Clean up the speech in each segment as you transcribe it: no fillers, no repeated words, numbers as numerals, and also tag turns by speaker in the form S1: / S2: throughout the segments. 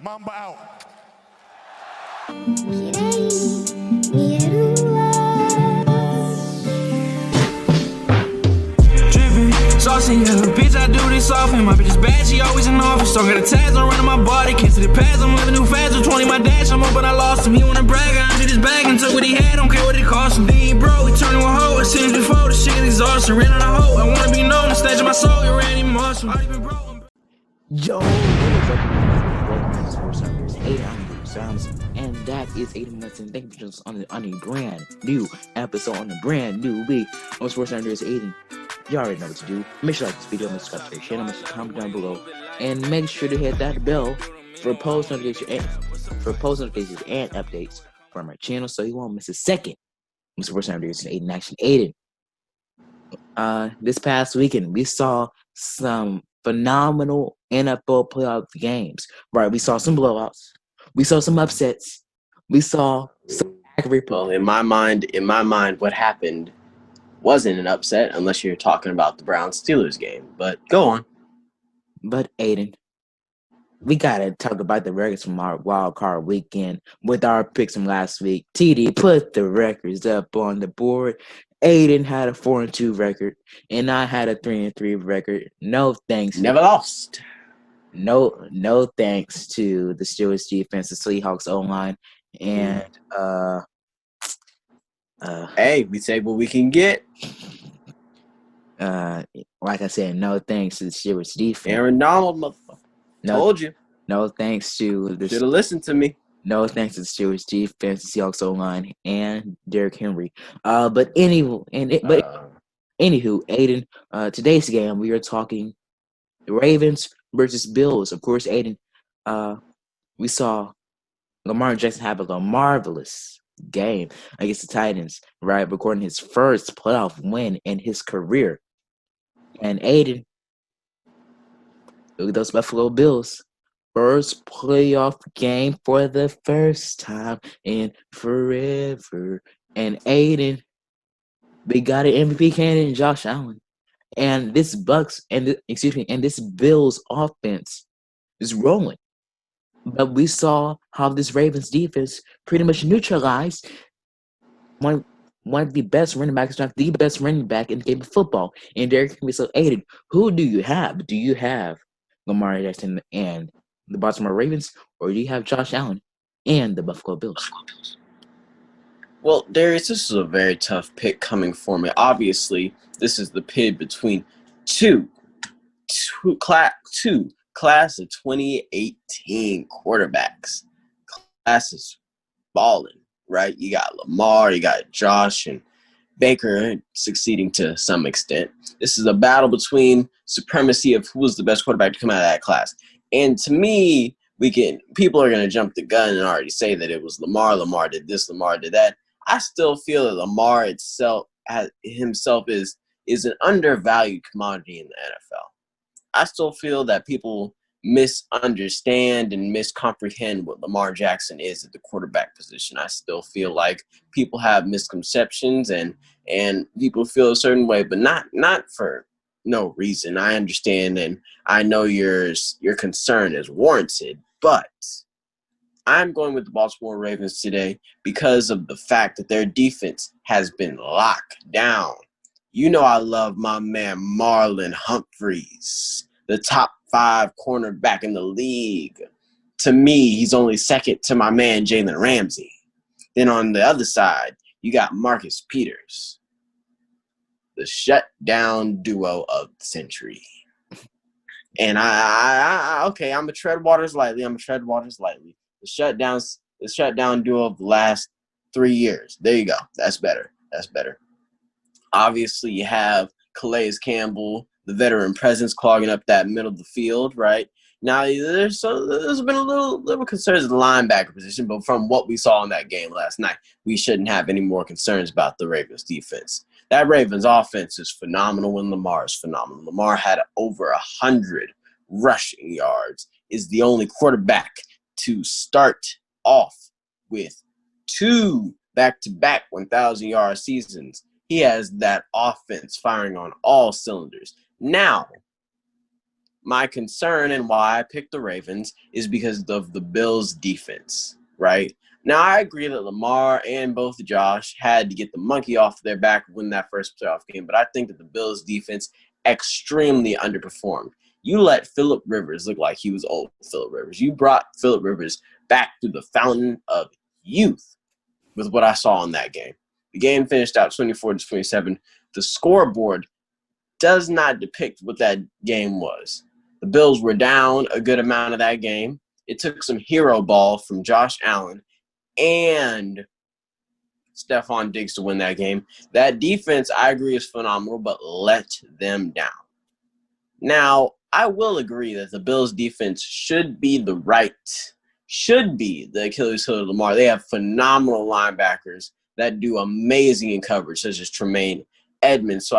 S1: Mamba out.
S2: Drippin', saucy, yeah, bitch, I do this often. My bitch is bad, she always in office. Don't got a tags, I'm running my body. Can't see the pads, I'm living too fast. With 20 my dash, I'm up, but I lost him. He wanna brag, I emptied his bag and took what he had. Don't care what it cost him. Then he broke, he turned to a hoe. It seems before the shit is exhausting. Ran on a hoe, I wanna be known. The stage of my soul, you Randy Moss. I even broke.
S3: Yo, what is up, guys? Welcome to Sports Numbers 800 Sounds, and that is Aiden Munson. Thank you for joining us on a brand new episode on a brand new week on Sports Numbers 8. You already know what to do. Make sure to like this video, make sure to subscribe to the channel, make sure to comment down below, and make sure to hit that bell for post notifications and updates from our channel, so you won't miss a second when Sports Numbers 8 in action. Aiden, this past weekend we saw some phenomenal NFL playoff games. Right, we saw some blowouts, we saw some upsets, we saw some accurate.
S4: Well, in my mind, what happened wasn't an upset unless you're talking about the Browns-Steelers game. But go on.
S3: But Aiden, we gotta talk about the records from our wild card weekend with our picks from last week. TD put the records up on the board. Aiden had a 4-2 record, and I had a 3-3 record. No thanks.
S4: Never lost.
S3: No thanks to the Steelers defense, the Seahawks O-line, and
S4: hey, we take what we can get.
S3: like I said, no thanks to the Steelers defense.
S4: Aaron Donald, motherfucker. Told you.
S3: No thanks to the.
S4: Should have listened to me.
S3: No thanks to the Steelers defense, the Seahawks O-line, and Derrick Henry. Anywho, Aiden, today's game we are talking the Ravens versus Bills. Of course, Aiden, we saw Lamar Jackson have a marvelous game against the Titans, right? Recording his first playoff win in his career. And Aiden, look at those Buffalo Bills. First playoff game for the first time in forever. And Aiden, we got an MVP candidate, Josh Allen. And this this Bills offense is rolling. But we saw how this Ravens defense pretty much neutralized one of the best running backs, not the best running back in the game of football. And Derrick Henry. So, Aiden, who do you have? Do you have Lamar Jackson and the Baltimore Ravens, or do you have Josh Allen and the Buffalo Bills?
S4: Well, Darius, this is a very tough pick coming for me. Obviously, this is the pit between two class of 2018 quarterbacks. Class is balling, right? You got Lamar, you got Josh, and Baker succeeding to some extent. This is a battle between supremacy of who was the best quarterback to come out of that class. And to me, people are going to jump the gun and already say that it was Lamar. Lamar did this, Lamar did that. I still feel that Lamar himself is an undervalued commodity in the NFL. I still feel that people misunderstand and miscomprehend what Lamar Jackson is at the quarterback position. I still feel like people have misconceptions and people feel a certain way, but not for no reason. I understand and I know your concern is warranted, but I'm going with the Baltimore Ravens today because of the fact that their defense has been locked down. You know I love my man Marlon Humphreys, the top 5 cornerback in the league. To me, he's only second to my man Jalen Ramsey. Then on the other side, you got Marcus Peters, the shutdown duo of the century. And I'm going to tread waters lightly. The shutdown duo of the last 3 years. There you go. That's better. Obviously, you have Calais Campbell, the veteran presence, clogging up that middle of the field, right? Now, there's been a little concerns in the linebacker position, but from what we saw in that game last night, we shouldn't have any more concerns about the Ravens defense. That Ravens offense is phenomenal when Lamar is phenomenal. Lamar had over 100 rushing yards, is the only quarterback to start off with 2 back-to-back 1,000-yard seasons. He has that offense firing on all cylinders. Now, my concern and why I picked the Ravens is because of the Bills' defense, right? Now, I agree that Lamar and both Josh had to get the monkey off their back to win that first playoff game, but I think that the Bills' defense extremely underperformed. You let Phillip Rivers look like he was old Phillip Rivers. You brought Phillip Rivers back to the fountain of youth with what I saw in that game. The game finished out 24-27. The scoreboard does not depict what that game was. The Bills were down a good amount of that game. It took some hero ball from Josh Allen and Stephon Diggs to win that game. That defense, I agree, is phenomenal, but let them down. Now, I will agree that the Bills' defense should be the Achilles heel of Lamar. They have phenomenal linebackers that do amazing in coverage, such as Tremaine Edmonds, who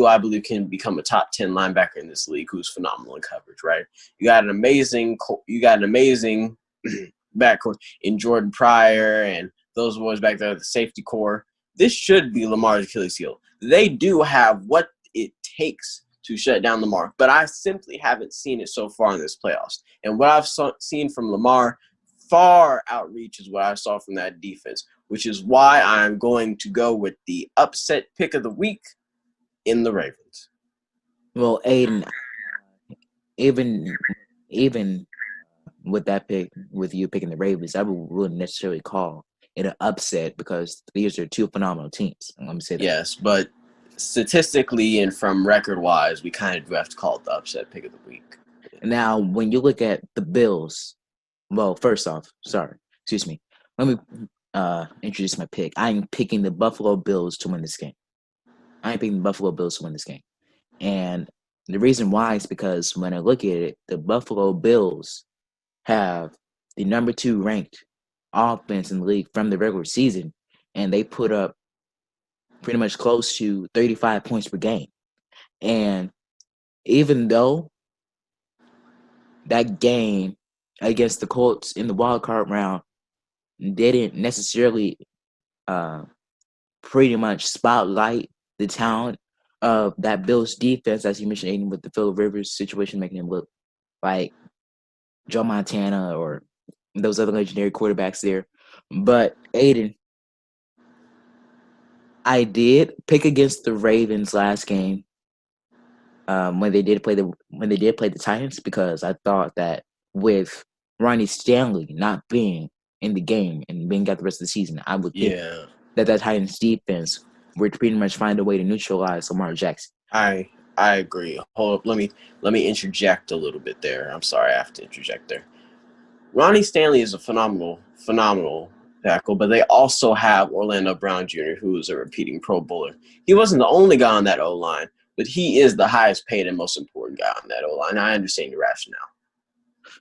S4: I believe can become a top 10 linebacker in this league, who's phenomenal in coverage, right? You got an amazing backcourt in Jordan Pryor and those boys back there at the safety core. This should be Lamar's Achilles heel. They do have what it takes to shut down Lamar, but I simply haven't seen it so far in this playoffs. And what I've seen from Lamar far outreaches what I saw from that defense, which is why I'm going to go with the upset pick of the week in the Ravens.
S3: Well, Aiden, even with that pick, with you picking the Ravens, I wouldn't necessarily call it an upset because these are two phenomenal teams. Let me say that.
S4: Yes, but statistically and from record-wise, we kind of do have to call it the upset pick of the week.
S3: Now, when you look at the Bills, well, first off, excuse me. Let me introduce my pick. I am picking the Buffalo Bills to win this game. And the reason why is because when I look at it, the Buffalo Bills have the number 2 ranked offense in the league from the regular season, and they put up pretty much close to 35 points per game. And even though that game against the Colts in the wild card round didn't necessarily pretty much spotlight the talent of that Bills defense, as you mentioned, Aiden, with the Phillip Rivers situation, making him look like Joe Montana or those other legendary quarterbacks there. But Aiden, I did pick against the Ravens last game when they did play the Titans, because I thought that with Ronnie Stanley not being in the game and being out the rest of the season, I would think that Titans defense would pretty much find a way to neutralize Lamar Jackson.
S4: I agree. Hold up, let me interject a little bit there. I'm sorry, I have to interject there. Ronnie Stanley is a phenomenal tackle, but they also have Orlando Brown Jr., who is a repeating Pro Bowler. He wasn't the only guy on that O-line, but he is the highest paid and most important guy on that O-line. I understand your rationale.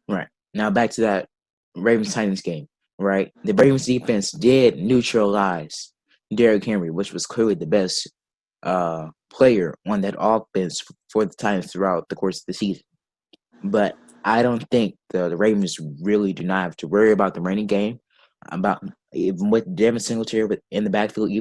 S3: Right. Now back to that Ravens-Titans game, right? The Ravens defense did neutralize Derrick Henry, which was clearly the best player on that offense for the Titans throughout the course of the season. But I don't think the Ravens really do not have to worry about the running game, about even with Devin Singletary in the backfield,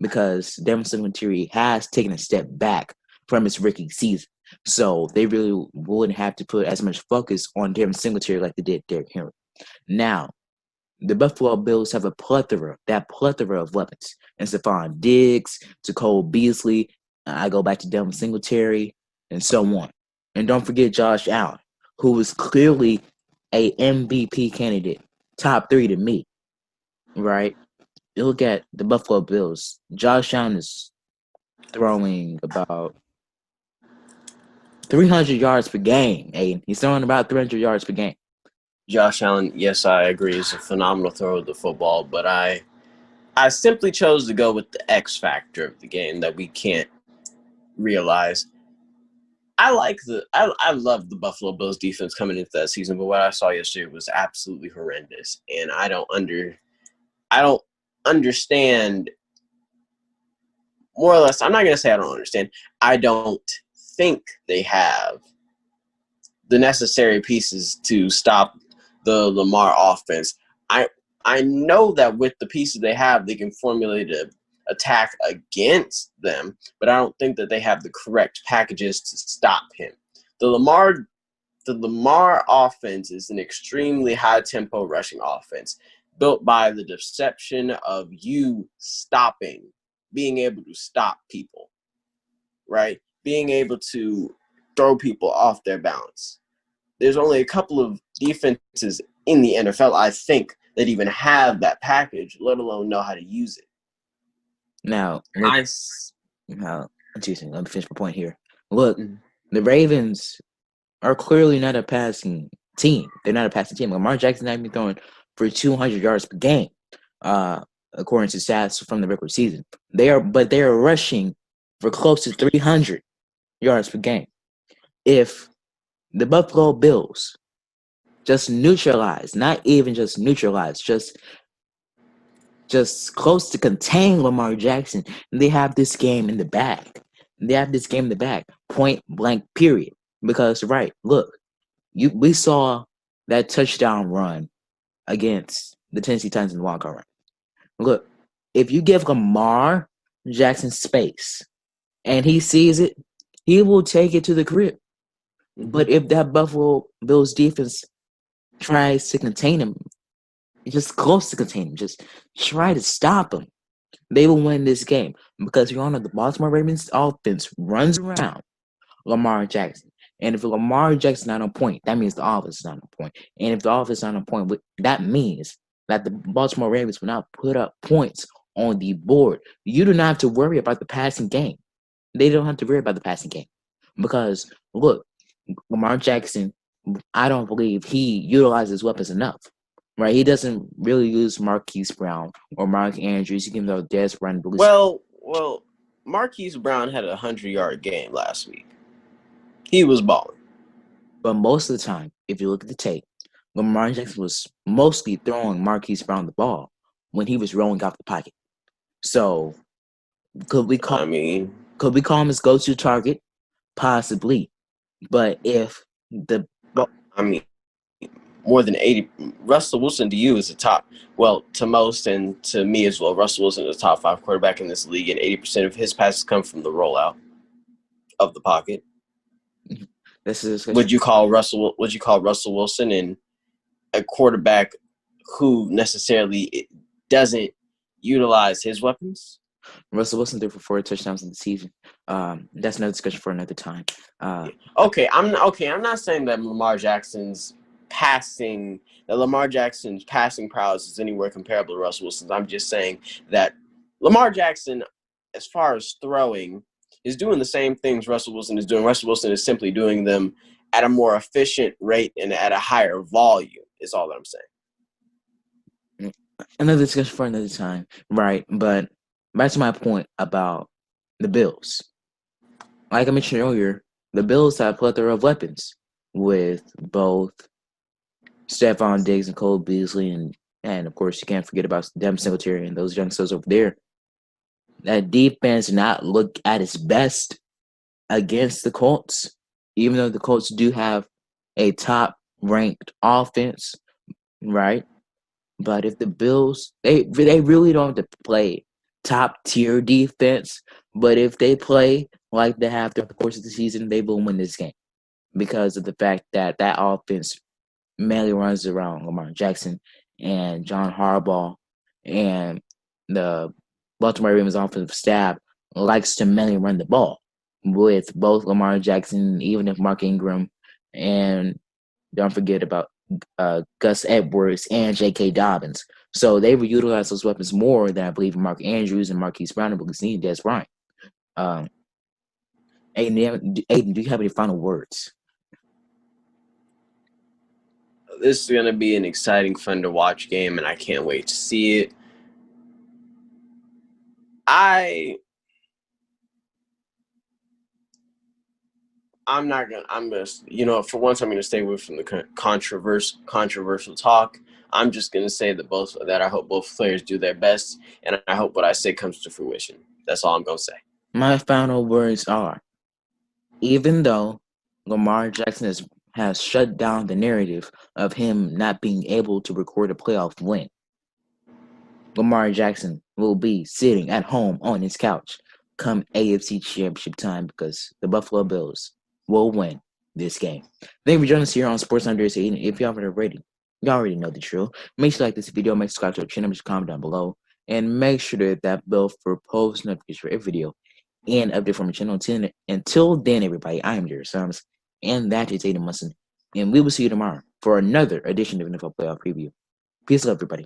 S3: because Devin Singletary has taken a step back from his rookie season. So they really wouldn't have to put as much focus on Devin Singletary like they did Derrick Henry. Now, the Buffalo Bills have a plethora of weapons. And Stephon Diggs, to Cole Beasley, I go back to Devin Singletary, and so on. And don't forget Josh Allen, who is clearly a MVP candidate, top 3 to me, right? You look at the Buffalo Bills, Josh Allen is throwing about 300 yards per game, Aiden. He's throwing about 300 yards per game.
S4: Josh Allen, yes, I agree, is a phenomenal thrower of the football, but I simply chose to go with the X factor of the game that we can't realize. I love the Buffalo Bills defense coming into that season, but what I saw yesterday was absolutely horrendous, and I don't understand. More or less, I'm not going to say I don't understand. I don't think they have the necessary pieces to stop the Lamar offense. I know that with the pieces they have, they can formulate an attack against them, but I don't think that they have the correct packages to stop him. The Lamar offense is an extremely high tempo rushing offense built by the deception of you being able to stop people, right? Being able to throw people off their balance. There's only a couple of defenses in the NFL, I think, that even have that package, let alone know how to use it.
S3: Now, let me finish my point here. Look, the Ravens are clearly not a passing team. They're not a passing team. Lamar Jackson has been throwing for 200 yards per game, according to stats from the regular season. They are rushing for close to 300 yards per game. If the Buffalo Bills just neutralize, not even just neutralize, just close to contain Lamar Jackson, they have this game in the bag. Point blank, period. Because, right, look, we saw that touchdown run against the Tennessee Titans in the wild card round. Look, if you give Lamar Jackson space and he sees it, he will take it to the crib. But if that Buffalo Bills defense tries to contain him, just close to contain him, just try to stop him, they will win this game. Because you all know the Baltimore Ravens offense runs around Lamar Jackson. And if Lamar Jackson's not on point, that means the offense is not on point. And if the offense is not on point, that means that the Baltimore Ravens will not put up points on the board. You do not have to worry about the passing game. They don't have to worry about the passing game. Because, look, Lamar Jackson, I don't believe he utilizes weapons enough. Right? He doesn't really use Marquise Brown or Mark Andrews. He gives them Dez run.
S4: Well, Marquise Brown had a 100-yard game last week. He was balling.
S3: But most of the time, if you look at the tape, Lamar Jackson was mostly throwing Marquise Brown the ball when he was rolling out the pocket. So, could we call him his go-to target? Possibly. But if the...
S4: more than 80... Russell Wilson to you is the top... Well, to most and to me as well, Russell Wilson is the top 5 quarterback in this league, and 80% of his passes come from the rollout of the pocket. Would you call Russell Wilson in a quarterback who necessarily doesn't utilize his weapons?
S3: Russell Wilson threw for 4 touchdowns in the season. That's another discussion for another time.
S4: I'm not saying that Lamar Jackson's passing prowess is anywhere comparable to Russell Wilson's. I'm just saying that Lamar Jackson, as far as throwing, is doing the same things Russell Wilson is doing. Russell Wilson is simply doing them at a more efficient rate and at a higher volume, is all that I'm saying.
S3: Another discussion for another time, right? But back to my point about the Bills. Like I mentioned earlier, the Bills have a plethora of weapons with both Stephon Diggs and Cole Beasley, and of course you can't forget about Devin Singletary and those youngsters over there. That defense did not look at its best against the Colts, even though the Colts do have a top-ranked offense, right? But if the Bills, they really don't have to play top-tier defense, but if they play like they have throughout the course of the season, they will win this game because of the fact that offense mainly runs around Lamar Jackson and John Harbaugh, and the Baltimore Ravens offensive staff likes to mainly run the ball with both Lamar Jackson, even if Mark Ingram, and don't forget about Gus Edwards and J.K. Dobbins. So they will utilize those weapons more than I believe Mark Andrews and Marquise Brown and Dez Bryant. Aiden, do you have any final words?
S4: This is going to be an exciting, fun to watch game, and I can't wait to see it. For once, I'm going to stay away from the controversial talk. I'm just going to say that I hope both players do their best, and I hope what I say comes to fruition. That's all I'm going to say.
S3: My final words are, even though Lamar Jackson has shut down the narrative of him not being able to record a playoff win, Lamar Jackson will be sitting at home on his couch come AFC Championship time because the Buffalo Bills will win this game. Thank you for joining us here on Sports Under 18. If you haven't already, you already know the drill. Make sure you like this video, make sure you subscribe to our channel, just comment down below, and make sure to hit that bell for post notifications for every video and update from the channel. Until then, everybody, I am Jared Summers, and that is Aiden Munson, and we will see you tomorrow for another edition of NFL Playoff Preview. Peace out, everybody.